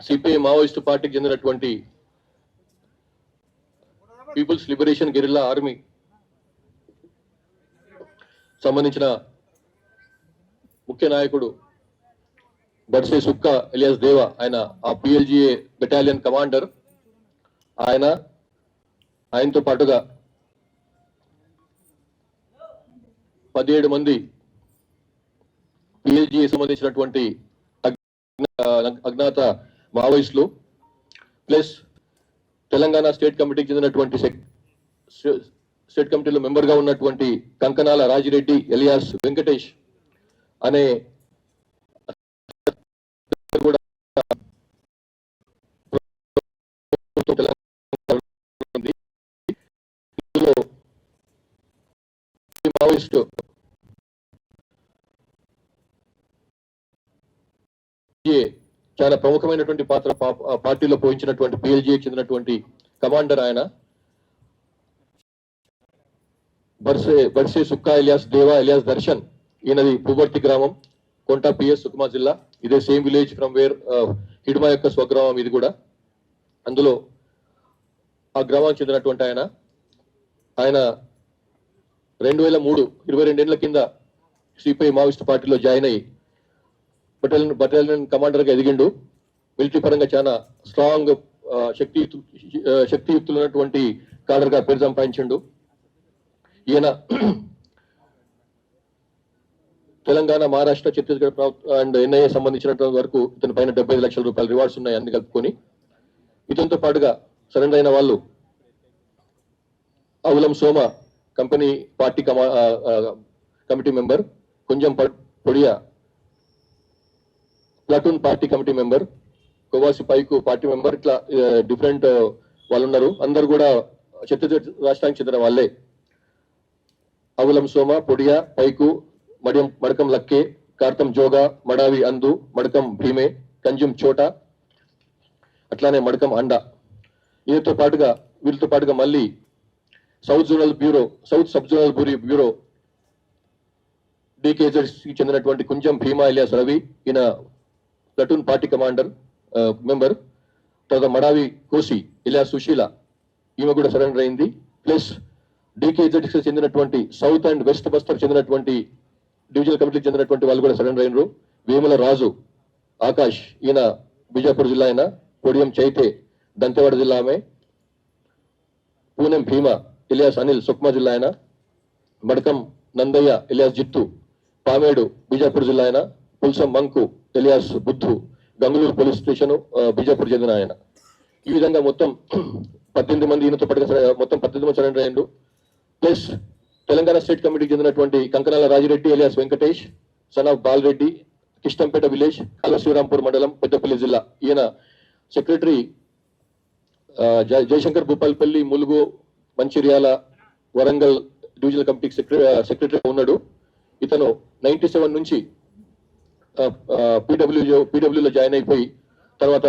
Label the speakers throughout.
Speaker 1: CPI Maoist పార్టీకి చెందినటువంటి peoples liberation guerrilla army సంబంధించిన ముఖ్య నాయకుడు బర్సే సుక్క ఎలియాస్ దేవా, ఆయన ఆ పిఎల్జిఏ బెటాలియన్ కమాండర్. ఆయనతో పాటుగా 17 మంది పిఎల్జిఏ సంబంధించినటువంటి అజ్ఞాత మావోయిస్టులు, ప్లస్ తెలంగాణ స్టేట్ కమిటీకి చెందినటువంటి స్టేట్ కమిటీలో మెంబర్గా ఉన్నటువంటి కంకనాల రాజిరెడ్డి ఎలియాస్ వెంకటేష్ అనే మావోయిస్టు చాలా ప్రముఖమైనటువంటి పాత్ర పార్టీలో పోయించినటువంటి పిఎల్జీకి చెందినటువంటి కమాండర్ ఆయన బర్సే సుక్కా ఎలియాస్ దేవా ఎలియాస్ దర్శన్. ఈయనది పువర్తి గ్రామం, కొంటా పిఎస్ సుకుమా జిల్లా. ఇదే same village from where Hidma యొక్క స్వగ్రామం ఇది కూడా. అందులో ఆ గ్రామానికి చెందినటువంటి ఆయన 2003 22 ఏళ్ల కింద సిపిఐ మావోయిస్ట్ పార్టీలో జాయిన్ అయ్యి బటాలియన్ కమాండర్ గా ఎదిగిండు. మిలిటరీ పరంగా చాలా స్ట్రాంగ్ శక్తియుక్తులు ఉన్నటువంటి కాడర్ గా పేరు సంపాదించిండు. ఈయన తెలంగాణ, మహారాష్ట్ర, ఛత్తీస్గఢ్ అండ్ ఎన్ఐఏ సంబంధించినటువంటి వరకు ఇతని పైన 75 లక్షల రూపాయల రివార్డ్స్ ఉన్నాయి అన్ని కలుపుకొని. ఇతనితో పాటుగా సరెండర్ అయిన వాళ్ళు Avulam Soma company party committee member, కొంచెం పొడియా platoon party committee member, Kovasi Paiku party member, ఇట్లా డిఫరెంట్ వాళ్ళు ఉన్నారు. అందరు కూడా ఛత్తీస్గఢ్ రాష్ట్రానికి చెందిన వాళ్ళే. అవులం సోమ, పొడియా, పైకు, మడకం లక్కే, కార్తం జోగా, మడావి అందు, మడకం భీమే, కంజుం చోట, అట్లానే మడకం అండ. వీళ్ళతో పాటుగా మళ్ళీ సౌత్ సబ్ జోనల్ బ్యూరో డికేజెడ్స్ కి చెందినటువంటి కుంజం భీమా ఎలియాస్ రవి, ఈయన ప్లాటూన్ పార్టీ కమాండర్ మెంబర్. తర్వాత మడావి కోసి ఎలియాస్ సుశీల, ఈమె కూడా సరెండర్ అయింది. ప్లస్ డికేజెడ్స్ కి చెందినటువంటి సౌత్ అండ్ వెస్ట్ బస్తర్ చెందినటువంటి డివిజనల్ కమిటీకి చెందినటువంటి వాళ్ళు కూడా సరెండర్ అయినరు. వేముల రాజు ఆకాష్, ఈయన బిజాపూర్ జిల్లా ఆయన. పొడియం చైతే దంతెవాడ జిల్లా ఆమె. పూనెం భీమా ఎలియాస్ అనిల్ సుక్మా జిల్లా ఆయన. మడకం నందయ్య ఎలియాస్ జిత్తు పామేడు బిజాపూర్ జిల్లా ఆయన. Pulsam మంకు alias బుద్ధు Gangulur police station Bijapur చెందిన ఆయన. ఈ విధంగా మొత్తం 18 మంది ఈయనతో పాటుగా మొత్తం 18 మంది సరెండర్ అయ్యిండు. ప్లస్ తెలంగాణ స్టేట్ కమిటీకి చెందినటువంటి Kankanala Rajireddy alias Venkatesh, son of Balareddy, Kishtampet village, Kalashrirampur మండలం, పెద్దపల్లి జిల్లా. ఈయన సెక్రటరీ జయశంకర్ భూపాల్పల్లి, ములుగు, మంచిర్యాల, వరంగల్ డివిజనల్ కమిటీకి సెక్రటరీగా ఉన్నాడు. ఇతను 97 నుంచి పీడబ్ల్యూలో జాయిన్ అయిపోయి తర్వాత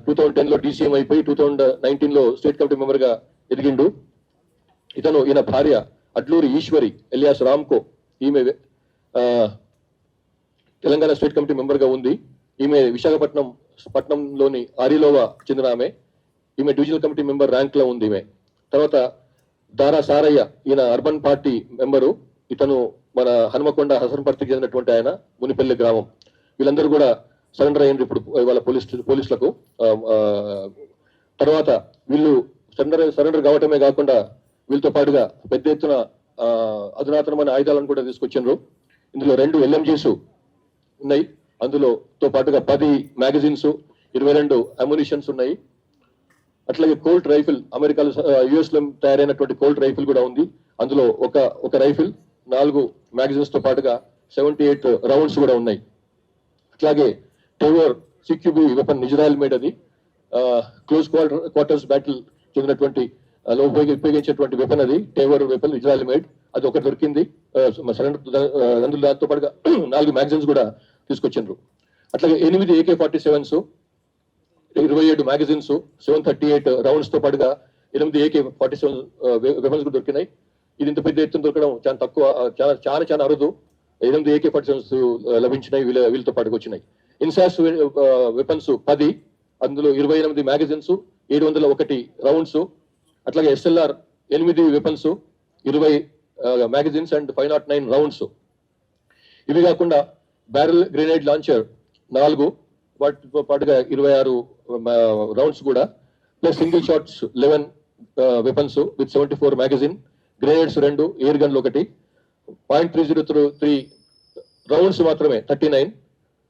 Speaker 1: 2010లో డీసీఎం అయిపోయి 2019లో స్టేట్ కమిటీ మెంబర్ గా ఎదిగిండు. ఈయన భార్య అడ్లూరి ఈశ్వరి ఎలియాస్ రామ్కో, ఈమె తెలంగాణ స్టేట్ కమిటీ మెంబర్ గా ఉంది. ఈమె విశాఖపట్నంలోని ఆరిలోవా చెందిన ఆమె. ఈమె డివిజనల్ కమిటీ మెంబర్ ర్యాంక్ లో ఉంది ఈమె. తర్వాత దారా సారయ్య, ఈయన అర్బన్ పార్టీ మెంబరు. ఇతను మన హనుమకొండ హసన్పర్తికి చెందినటువంటి ఆయన, మునిపల్లి గ్రామం. వీళ్ళందరూ కూడా సరెండర్ అయ్యిండ్రు ఇప్పుడు ఇవాళ పోలీసులకు. తర్వాత వీళ్ళు సరెండర్ కావటమే కాకుండా వీళ్ళతో పాటుగా పెద్ద ఎత్తున అధునాతనమైన ఆయుధాలను కూడా తీసుకొచ్చిండ్రు. ఇందులో 2 LMGs ఉన్నాయి. అందులోతో పాటుగా 10 మ్యాగజైన్స్, 22 అమ్యునిషన్స్ ఉన్నాయి. అట్లాగే కోల్ట్ రైఫిల్, అమెరికాలో యుఎస్ లో తయారైనటువంటి కోల్ట్ రైఫిల్ కూడా ఉంది. అందులో ఒక రైఫిల్, 4 మ్యాగజైన్స్ తో పాటుగా 78 రౌండ్స్ కూడా ఉన్నాయి. అట్లాగే టెవర్ సిక్యూబీ వెపన్, ఇజ్రాయెల్ మేడ్, అది క్లోజ్ క్వార్టర్స్ బ్యాటిల్ చెందినటువంటి ఉపయోగించేటువంటి వెపన్, అది టెవర్ వెపన్ ఇజ్రాయెల్ మేడ్. అది ఒకటి దొరికింది సరెండర్. దాంతో పాటుగా 4 మ్యాగజైన్స్ కూడా తీసుకొచ్చిండ్రు. అట్లాగే 8 AK-47s, 27 మ్యాగజైన్స్, 738 రౌండ్స్ తో పాటుగా 8 AK-47 వెపన్స్ కూడా దొరికినాయి. ఇది ఇంత పెద్ద ఎత్తున దొరకడం చాలా తక్కువ, చాలా అరుదు. 8 AK-47s లభించినాయి, వీళ్ళతో పాటుగా వచ్చినాయి. ఇన్సాస్ వెపన్స్ 10, అందులో 28 మ్యాగజైన్స్, 701 రౌండ్స్, అట్లాగే SLR 8 weapons, 20 magazines and 509 rounds. ఇవి కాకుండా బ్యారెల్ గ్రెనేడ్ లాంచర్ 4, వాటితో పాటుగా 26 రౌండ్స్ కూడా, plus single shots 11 weapons with 74 magazine, grenades 2, air గన్లు 1, .303 రౌండ్స్ మాత్రమే 39.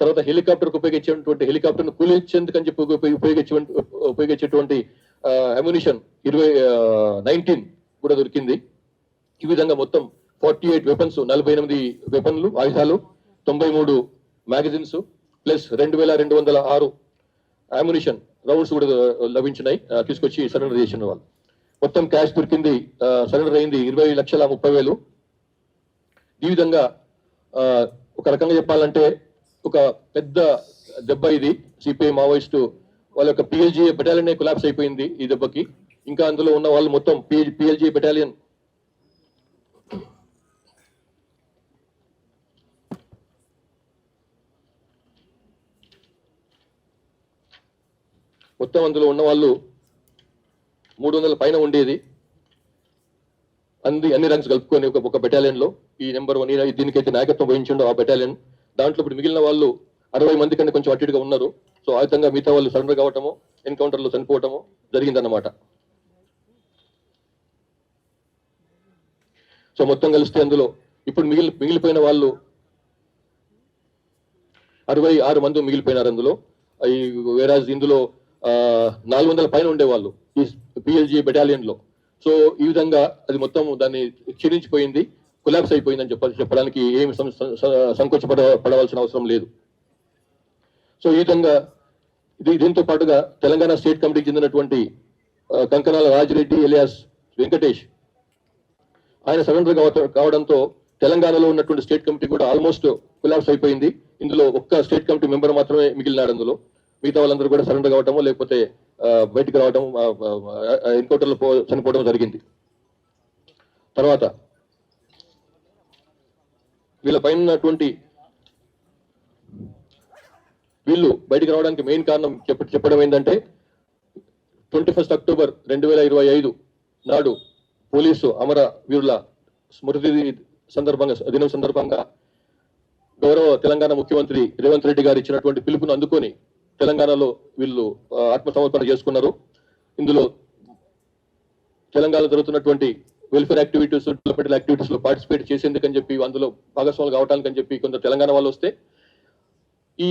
Speaker 1: తర్వాత హెలికాప్టర్ ఉపయోగించేటువంటి హెలికాప్టర్ కూలించేందుకు అని చెప్పి ఉపయోగించేటువంటి అమ్యునిషన్ 19 కూడా దొరికింది. ఈ విధంగా మొత్తం 48 వెపన్స్, 48 వెపన్లు, ఆయుధాలు, 93 మ్యాగజైన్స్, ప్లస్ 2206 అమ్యునిషన్ రౌండ్స్ కూడా లభించినాయి. తీసుకొచ్చి సరెండర్ చేసిన వాళ్ళు. మొత్తం క్యాష్ దొరికింది, సరెండర్ అయింది 20,30,000. ఈ విధంగా ఒక రకంగా చెప్పాలంటే ఒక పెద్ద దెబ్బ ఇది. సిపిఐ మావోయిస్టు వాళ్ళ యొక్క PLG బెటాలియన్ కొలాప్స్ అయిపోయింది ఈ దెబ్బకి. ఇంకా అందులో ఉన్న వాళ్ళు మొత్తం PLG బెటాలియన్ మొత్తం అందులో ఉన్న వాళ్ళు 300 పైన ఉండేది. అన్ని ర్యాంక్స్ కలుపుకొని ఒక బెటాలియన్ లో ఈ నెంబర్ 1 దీనికైతే నాయకత్వం వహించిండో ఆ బెటాలియన్. దాంట్లో ఇప్పుడు మిగిలిన వాళ్ళు 60 మంది కంటే కొంచెం అటు ఇటుగా ఉన్నారు. సో ఆ విధంగా మిగతా వాళ్ళు సరెండర్ కావటము, ఎన్కౌంటర్ లో చనిపోవటము జరిగిందన్నమాట. సో మొత్తం కలిస్తే అందులో ఇప్పుడు మిగిలిపోయిన వాళ్ళు 66 మంది మిగిలిపోయినారు అందులో. వేరాజ్ ఇందులో 400 పైన ఉండేవాళ్ళు ఈ PLG బెటాలియన్ లో. సో ఈ విధంగా అది మొత్తం దాన్ని క్షీణించిపోయింది, కొలాప్స్ అయిపోయిందని చెప్పడానికి ఏమి సంకోచపడవలసిన అవసరం లేదు. సో ఈ విధంగా దీంతో పాటుగా తెలంగాణ స్టేట్ కమిటీకి చెందినటువంటి కంకనాల రాజిరెడ్డి ఎలియాస్ వెంకటేష్, ఆయన సరెండర్ కావడంతో తెలంగాణలో ఉన్నటువంటి స్టేట్ కమిటీ కూడా ఆల్మోస్ట్ కొలాప్స్ అయిపోయింది. ఇందులో ఒక్క స్టేట్ కమిటీ మెంబర్ మాత్రమే మిగిలినాడు అందులో. మిగతా వాళ్ళందరూ కూడా సరెండర్ కావటము, లేకపోతే బయటికి రావడం, ఎన్కౌంటర్ లో చనిపోవడం జరిగింది. తర్వాత వీళ్ళ పైన ఉన్నటువంటి వీళ్ళు బయటికి రావడానికి మెయిన్ కారణం చెప్పడం ఏంటంటే 21 అక్టోబర్ 2025 నాడు పోలీసు అమర వీరుల స్మృతి దినం సందర్భంగా గౌరవ తెలంగాణ ముఖ్యమంత్రి రేవంత్ రెడ్డి గారు ఇచ్చినటువంటి పిలుపును అందుకొని తెలంగాణలో వీళ్ళు ఆత్మసమర్పణ చేసుకున్నారు. ఇందులో తెలంగాణలో జరుగుతున్నటువంటి వెల్ఫేర్ యాక్టివిటీస్, డెవలప్మెంటల్ యాక్టివిటీస్ లో పార్టిసిపేట్ చేసేందుకని చెప్పి, అందులో భాగస్వాములు కావటానికని చెప్పి కొందరు తెలంగాణ వాళ్ళు వస్తే ఈ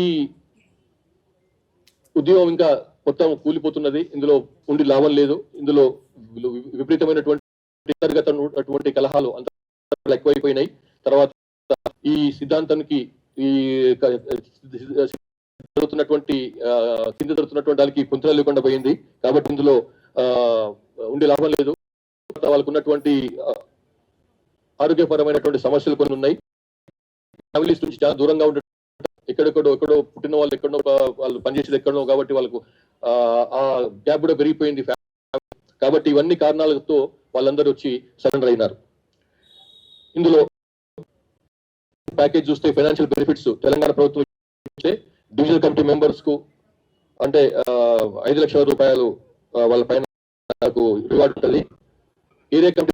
Speaker 1: ఉద్యమం ఇంకా మొత్తం కూలిపోతున్నది. ఇందులో ఉండి లాభం లేదు. ఇందులో విపరీతమైనటువంటి కలహాలు అంత ఎక్కువైపోయినాయి. తర్వాత ఈ సిద్ధాంతానికి ఈ జరుగుతున్నటువంటి కింద జరుగుతున్నటువంటి దానికి పుంతలు లేకుండా పోయింది. కాబట్టి ఇందులో ఉండే లాభం లేదు. వాళ్ళకు ఉన్నటువంటి ఆరోగ్యపరమైనటువంటి సమస్యలు కొన్ని ఉన్నాయి. ఫ్యామిలీస్ నుంచి చాలా దూరంగా ఉండే, ఎక్కడో పుట్టిన వాళ్ళు ఎక్కడో, వాళ్ళు పనిచేసేది ఎక్కడో, కాబట్టి వాళ్ళకు ఆ గ్యాప్ కూడా పెరిగిపోయింది. కాబట్టి ఇవన్నీ కారణాలతో వాళ్ళందరూ వచ్చి సరెండర్ అయినారు. ఇందులో ప్యాకేజ్ చూస్తే ఫైనాన్షియల్ బెనిఫిట్స్ తెలంగాణ ప్రభుత్వం డివిజనల్ కమిటీ మెంబర్స్ కు అంటే 5 లక్షల రూపాయలు వాళ్ళ పైన రివార్డు ఉంటుంది. ఏరియా కమిటీ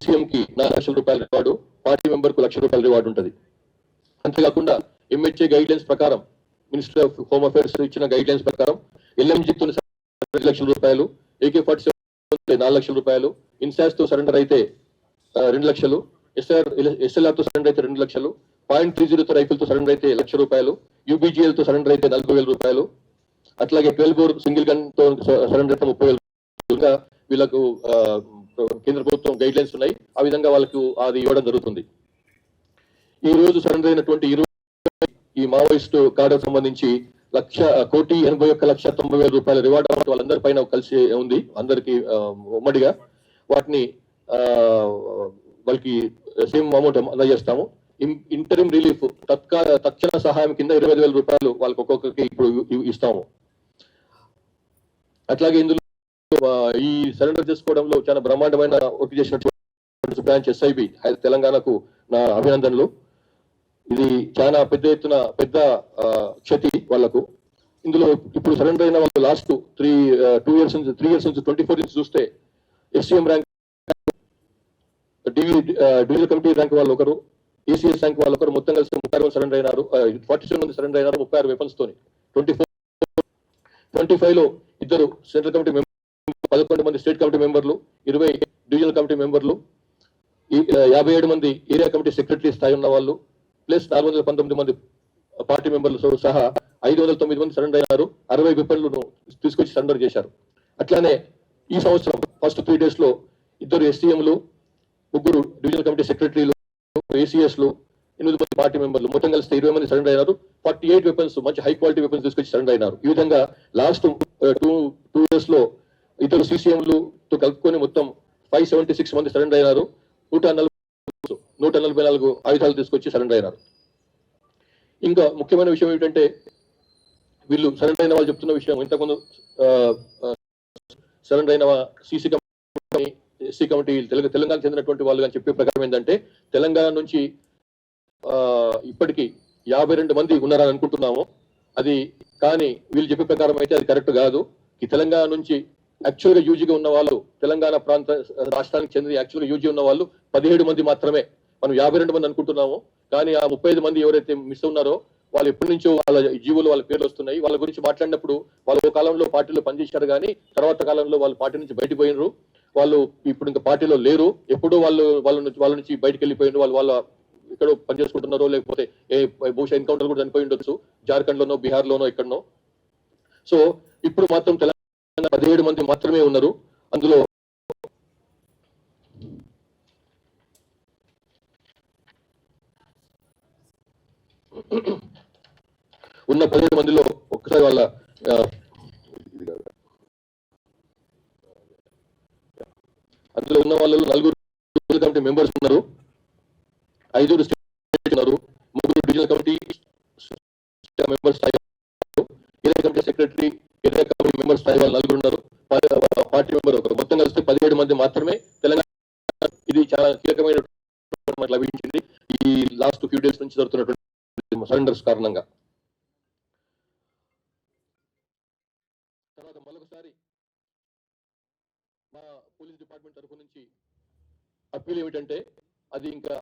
Speaker 1: CM కి 4 లక్షల రూపాయల రివార్డు, పార్టీ మెంబర్ కు 1 లక్ష రూపాయల రివార్డు ఉంటుంది. అంతేకాకుండా MHA గైడ్ లైన్స్ ప్రకారం, మినిస్ట్రీ ఆఫ్ హోమ్ అఫేర్స్ ఇచ్చిన గైడ్ లైన్స్ ప్రకారం LMG తో 2 లక్షల రూపాయలు, AK-47 4 లక్షల రూపాయలు, ఇన్సాస్ తో సరెండర్ అయితే 2 లక్షలు, SLR తో సరెండర్ అయితే 2 లక్షలు, .303 రైఫిల్ తో సరెండర్ అయితే 1 లక్ష రూపాయలు, UBGL తో సరెండర్ అయితే 40,000 రూపాయలు, అట్లాగే 12 బోర్ సింగిల్ గన్ తో సరెండర్ అయితే 30,000. వీళ్ళకు కేంద్ర ప్రభుత్వం గైడ్ లైన్స్ ఉన్నాయి. ఆ విధంగా వాళ్ళకు అది ఇవ్వడం జరుగుతుంది. ఈ రోజు సరెండర్ అయినటువంటి ఈ మావోయిస్టు కార్డు సంబంధించి 1,81,90,000 రూపాయల రివార్డ్ వాళ్ళందరి పైన కలిసి ఉంది, అందరికి ఉమ్మడిగా. వాటిని వాళ్ళకి సేమ్ అమౌంట్ అందజేస్తాము. ఇంటరిమ్ రిలీఫ్ తక్షణ సహాయం కింద 25,000 రూపాయలు వాళ్ళకి ఒక్కొక్కరికి ఇప్పుడు ఇస్తాము. అట్లాగే ఇందులో ఈ సరెండర్ చేసుకోవడంలో చాలా బ్రహ్మాండమైన వర్క్ చేసినటువంటి బ్రాంచ్ SIB తెలంగాణకు నా అభినందనలు. ఇది చాలా పెద్ద ఎత్తున పెద్ద క్షతి వాళ్లకు. ఇందులో ఇప్పుడు సరెండర్ అయిన వాళ్ళు లాస్ట్ 3 ఇయర్స్ నుంచి 24 నుంచి చూస్తే SCM rank, divisional committee rank వాళ్ళు ఒకరు, ఏసీఎస్ ర్యాంక్ వాళ్ళు ఒకరు, మొత్తం కలిసి 36 సరెండర్ అయినారు. 47 మంది సరెండర్ అయినారు 36 వెపన్స్ తోని. 25 లో ఇద్దరు సెంట్రల్ కమిటీ మెంబర్, 11 మంది స్టేట్ కమిటీ మెంబర్లు, 20 డివిజనల్ కమిటీ మెంబర్లు, 57 మంది ఏరియా కమిటీ సెక్రటరీ స్థాయి ఉన్న వాళ్ళు, ప్లస్ 419 మంది పార్టీ మెంబర్లతో సహా 509 మంది సరెండర్ అయినారు. 60 వెపన్లను తీసుకొచ్చి సరెండర్ చేశారు. అట్లానే ఈ సంవత్సరం ఫస్ట్ 3 days లో ఇద్దరు ఎస్సీఎంలు, 3 డివిజనల్ కమిటీ సెక్రటరీలు, ఏసీఎస్లు, 8 మంది పార్టీ మెంబర్లు, మొత్తం కలిసి 20 మంది సరెండర్ అయినారు. 48 వెపన్స్, మంచి హై క్వాలిటీ వెపన్స్ తీసుకొచ్చి సరెండర్ అయినారు. ఈ విధంగా లాస్ట్ 2 days లో ఇద్దరు సీసీఎంలు తో కలుపుకొని మొత్తం 576 మంది సరెండర్ అయినారు. 144 ఆయుధాలు తీసుకొచ్చి సరెండర్ అయినారు. ఇంకా ముఖ్యమైన విషయం ఏమిటంటే, వీళ్ళు సరెండర్ అయిన వాళ్ళు చెప్తున్న విషయం, ఇంతకుముందు సరెండర్ అయిన సీసీ కమిటీ, ఎస్సీ కమిటీ, తెలంగాణకు చెందినటువంటి వాళ్ళు అని చెప్పే ప్రకారం ఏంటంటే, తెలంగాణ నుంచి ఇప్పటికీ 52 మంది ఉన్నారని అనుకుంటున్నాము. అది కానీ వీళ్ళు చెప్పే ప్రకారం అయితే అది కరెక్ట్ కాదు. ఈ తెలంగాణ నుంచి యాక్చువల్ గా యూజీగా ఉన్న వాళ్ళు, తెలంగాణ ప్రాంత రాష్ట్రానికి చెందిన యాక్చువల్ గా యూజీ ఉన్న వాళ్ళు 17 మంది మాత్రమే. మనం 52 మంది అనుకుంటున్నాము, కానీ ఆ 35 మంది ఎవరైతే మిస్ ఉన్నారో వాళ్ళు ఎప్పటి నుంచో వాళ్ళ జీవులు, వాళ్ళ పేర్లు వస్తున్నాయి. వాళ్ళ గురించి మాట్లాడినప్పుడు వాళ్ళు ఒక కాలంలో పార్టీలో పనిచేశారు, కానీ తర్వాత కాలంలో వాళ్ళు పార్టీ నుంచి బయటకు పోయినరు. వాళ్ళు ఇప్పుడు ఇంకా పార్టీలో లేరు. ఎప్పుడూ వాళ్ళ నుంచి బయటకు వెళ్ళిపోయినారు. వాళ్ళ ఎక్కడో పనిచేసుకుంటున్నారో, లేకపోతే బహుశా ఎన్కౌంటర్ కూడా చనిపోయి ఉండొచ్చు, జార్ఖండ్ లోనో, బీహార్ లోనో, ఎక్కడనో. సో ఇప్పుడు మాత్రం తెలంగాణ 17 మంది మాత్రమే ఉన్నారు. అందులో ఉన్న 17 మందిలో ఒక్కసారి వాళ్ళ అందులో ఉన్న వాళ్ళలో 4 కమిటీ మెంబర్స్ ఉన్నారు, 5 స్టేట్ ఉన్నారు, 3 డివిజనల్ కమిటీ మెంబర్స్ స్థాయి, area committee secretary, area committee members స్థాయి వాళ్ళు 4 ఉన్నారు, పార్టీ మెంబర్ ఒకరు. మొత్తం కలిస్తే 17 మంది మాత్రమే తెలంగాణ. ఇది చాలా కీలకమైన లభించింది ఈ లాస్ట్ ఫ్యూ డేస్ నుంచి జరుగుతున్నటువంటి సరెండర్స్ కారణంగా. తర్వాత మరొకసారి మా పోలీస్ డిపార్ట్మెంట్ తరఫు నుంచి అప్పీల్ ఏమిటంటే, అది ఇంకా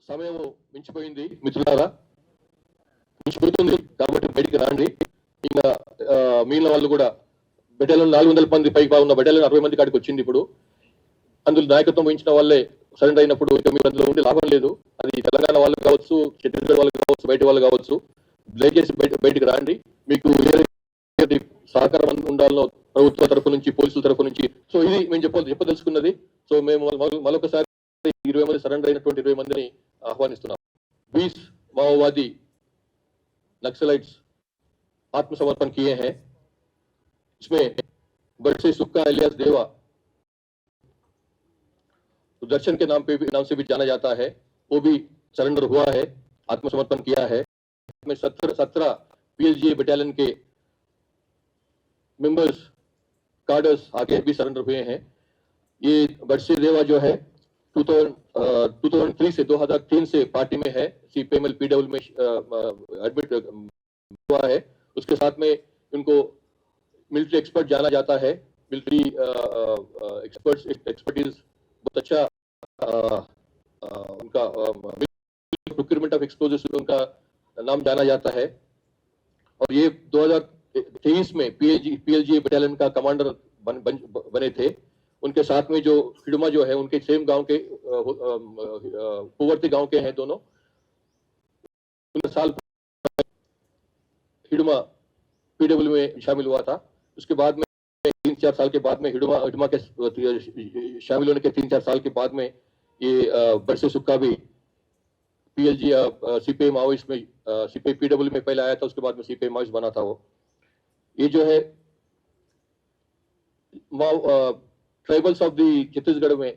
Speaker 1: సమయం మించిపోయింది మిత్రులారా, మించిపోతుంది కాబట్టి బయటికి రాండి. ఇంకా మిగిలిన వాళ్ళు కూడా బెటాలియన్ 400 మంది పైగా ఉన్న బెటాలియన్ 60 మంది కాడికి వచ్చింది. ఇప్పుడు అందులో నాయకత్వం వహించిన వాళ్ళే సరెండర్ అయినప్పుడు ఇక మీరు అందులో ఉండి లాభం లేదు. అది తెలంగాణ వాళ్ళు కావచ్చు, ఛత్తీస్గఢ్ వాళ్ళు కావచ్చు, బయట వాళ్ళు కావచ్చు, దయచేసి బయటికి రాండి. మీకు సహకారం ఉండాలో ప్రభుత్వ తరఫు నుంచి, పోలీసుల తరఫు నుంచి. సో ఇది మేము చెప్పదలుచుకున్నది. సో మేము మరొకసారి 20 మంది సరెండర్ అయినటువంటి 20 మందిని ఆహ్వానిస్తున్నాం. 20 माओवादी नक्सलाइट्स आत्मसमर्पण किए हैं. इसमें बड़से सुक्का इलियास देवा दर्शन के नाम से भी जाना जाता है, वो भी सरेंडर हुआ है, आत्मसमर्पण किया है. में 17 पीएलजीए बटालियन के मेंबर्स, कार्डर्स आगे भी सरेंडर हुए हैं. ये बड़से देवा जो है 2003 से 2003 से पार्टी में है, सीपीएमएल पीडब्ल्यू में एडमिट हुआ है. उसके साथ में उनको मिलिट्री एक्सपर्ट जाना जाता है. मिलिट्री एक्सपर्टीज बहुत अच्छा उनका प्रोक्यूरमेंट ऑफ एक्सप्लोजिव्स उनका नाम जाना जाता है. और ये 2023 में पीएलजी बटालियन का कमांडर बने थे. उनके साथ में जो हिडमा जो है, उनके सेम गांव के पुवर्ती गांव के हैं दोनों. साल हिडमा पीडब्ल्यू में शामिल हुआ था. उसके बाद में 3-4 साल के बाद में हिडमा के शामिल होने के 3-4 साल के बाद में ये बरसे सुक्का भी पीएलजी सीपीआई माओइस्ट में, सीपीआई पीडब्ल्यू में पहले आया था, उसके बाद में सीपीआई माओइस्ट बना था. वो ये जो है ट्राइबल्स ऑफ दी छत्तीसगढ़ में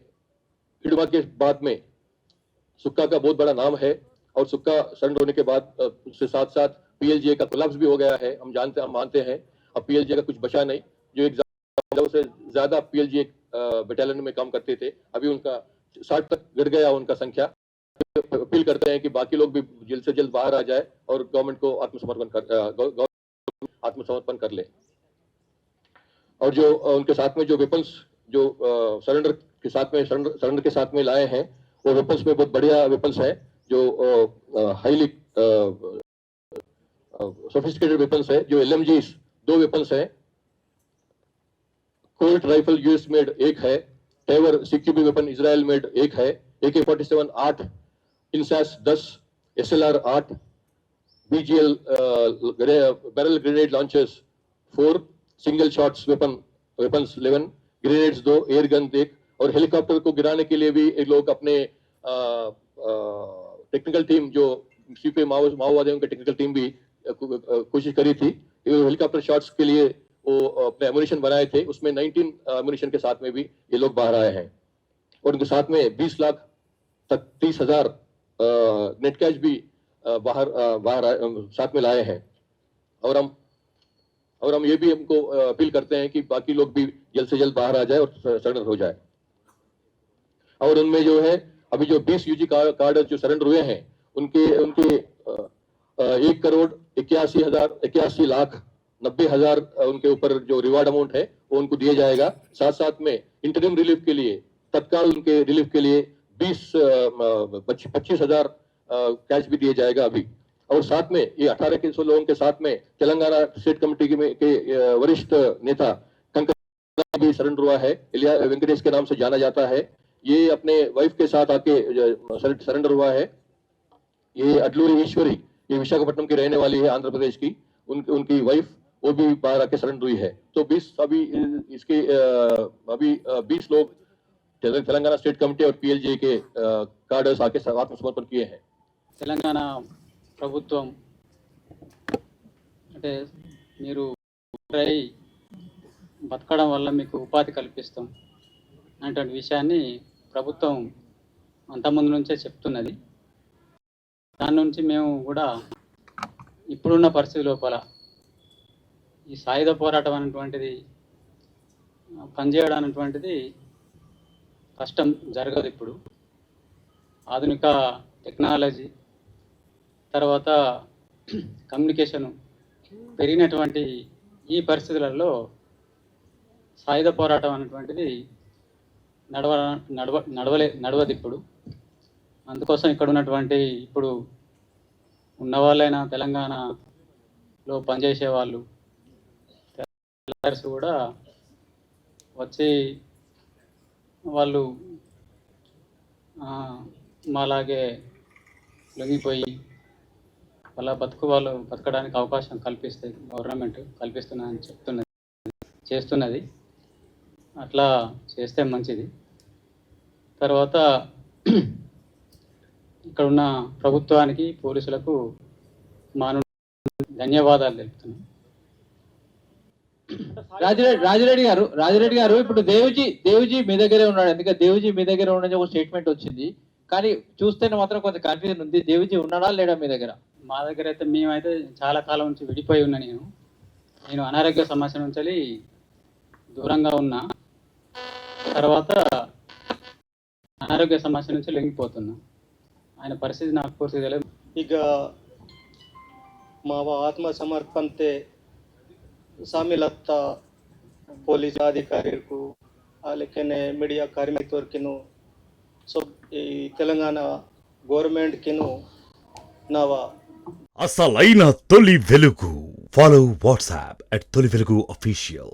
Speaker 1: हिडमा के बाद में सुक्का का बहुत बड़ा नाम है. और सुक्का सरेंडर होने के बाद उसके साथ साथ पीएलजीए का कोलैप्स भी हो गया है. हम मानते हैं अब पीएलजीए का कुछ बचा नहीं. जो एक से ज्यादा पीएलजीए बटालियन में काम करते थे, अभी उनका 60 तक गिर गया उनका संख्या. अपील करते हैं कि बाकी लोग भी जल्द से जल्द बाहर आ जाए और गवर्नमेंट को आत्मसमर्पण कर ले। और जो उनके साथ में जो वेपन्स जो सरेंडर के साथ में लाए हैं, वो वेपन्स में बहुत बढ़िया वेपन्स है, जो हाईली सोफिस्टिकेटेड वेपन्स है। जो LMGs 2 वेपन्स है, कोल्ट राइफल यूएस मेड 1 है, टेवर CQB वेपन इजराइल मेड 1 है, AK-47 8, INSAS 10, SLR 8, BGL barrel grenade launchers 4, single shots weapons 11, grenades 2, air gun 1, और हेलीकॉप्टर को गिराने के लिए भी एक लोग अपने टेक्निकल टीम, जो सीपीए माओवादियों की टेक्निकल टीम भी कोशिश करी थी। हेलीकॉप्टर शॉट्स के लिए वो अपने एमुनिशन बनाए थे, उसमें 19 एमुनिशन के साथ में भी ये लोग बाहर आए हैं। और उनके साथ में 20 लाख तक 30,000 नेट कैश भी बाहर साथ में लाए हैं। और हम ये भी हमको अपील करते हैं कि बाकी लोग भी जल्द से जल्द बाहर आ जाए और सरेंडर हो जाए। और उनमें जो है अभी जो 20 यूजी कार्ड जो सरेंडर हुए हैं, उनके 1,81,90,000 उनके ऊपर जो रिवार्ड अमाउंट है वो उनको दिया जाएगा। साथ साथ में इंटरिम रिलीफ के लिए, तत्काल उनके रिलीफ के लिए 25,000 कैश भी दिया जाएगा अभी। और साथ में ये 18 लोगों के साथ में तेलंगाना स्टेट कमेटी के वरिष्ठ नेता कंकर भी सरेंडर हुआ है, इलिया वेंकटेश के नाम से जाना जाता है। ये अपने वाइफ के साथ आके सरेंडर हुआ है। ये अडलूरी ईश्वरी, ये विशाखापट्टनम की रहने वाली है, आंध्र प्रदेश की। उनकी वाइफ वो भी बाहर आके सरेंडर हुई है। तो 20 अभी इसके अभी 20 लोग तेलंगाना स्टेट कमेटी और PLJ के कार्डर्स आके आत्मसमर्पण किए हैं।
Speaker 2: తెలంగాణ ప్రభుత్వం అంటే మీరు రై బతకడం వల్ల మీకు ఉపాధి కల్పిస్తాం అనేటువంటి విషయాన్ని ప్రభుత్వం అంతకుముందు నుంచే చెప్తున్నది. దాని నుంచి మేము కూడా ఇప్పుడున్న పరిస్థితి లోపల ఈ సాయుధ పోరాటం అనేటువంటిది పనిచేయడం అనేటువంటిది కష్టం, జరగదు. ఇప్పుడు ఆధునిక టెక్నాలజీ తర్వాత కమ్యూనికేషన్ పెరిగినటువంటి ఈ పరిస్థితులలో సాయుధ పోరాటం అనేటువంటిది నడవదు ఇప్పుడు. అందుకోసం ఇక్కడ ఉన్నటువంటి ఇప్పుడు ఉన్నవాళ్ళైనా తెలంగాణలో పనిచేసే వాళ్ళు కూడా వచ్చి వాళ్ళు మాలాగే లొంగిపోయి వాళ్ళ వాళ్ళు బతకడానికి అవకాశం కల్పిస్తే గవర్నమెంట్ కల్పిస్తుందని చేస్తున్నది. అట్లా చేస్తే మంచిది. తర్వాత ఇక్కడ ఉన్న ప్రభుత్వానికి, పోలీసులకు మా నుండి ధన్యవాదాలు తెలుపుతున్నాం.
Speaker 3: రాజిరెడ్డి గారు ఇప్పుడు దేవిజీ మీ దగ్గరే ఉన్నాడు. ఎందుకంటే దేవిజీ మీ దగ్గర ఉండని ఒక స్టేట్మెంట్ వచ్చింది, కానీ చూస్తేనే మాత్రం కొంత కన్ఫ్యూజన్ ఉంది. దేవిజీ ఉన్నాడా లేడా మీ దగ్గర?
Speaker 2: మా దగ్గర అయితే మేమైతే చాలా కాలం నుంచి విడిపోయి ఉన్నా. నేను అనారోగ్య సమస్య నుంచి దూరంగా ఉన్నా. తర్వాత అనారోగ్య సమస్య నుంచి లొంగిపోతున్నా. ఆయన పరిస్థితి నాకు పూర్తి తెలియదు.
Speaker 4: ಈಗ ಮಾವ ಆತ್ಮ ಸಮರ್ಪಣತೆ ಶಾಮಿಲತ್ತ ಪೊಲೀಸ್ ಅಧಿಕಾರಿಗೂ అలాగే మీడియా కార్మికులకిను ఈ తెలంగాణ గవర్నమెంట్కిను నవ
Speaker 5: అసలైన తొలి వెలుగు. ఫాలో వాట్సాప్ @తొలి వెలుగు official.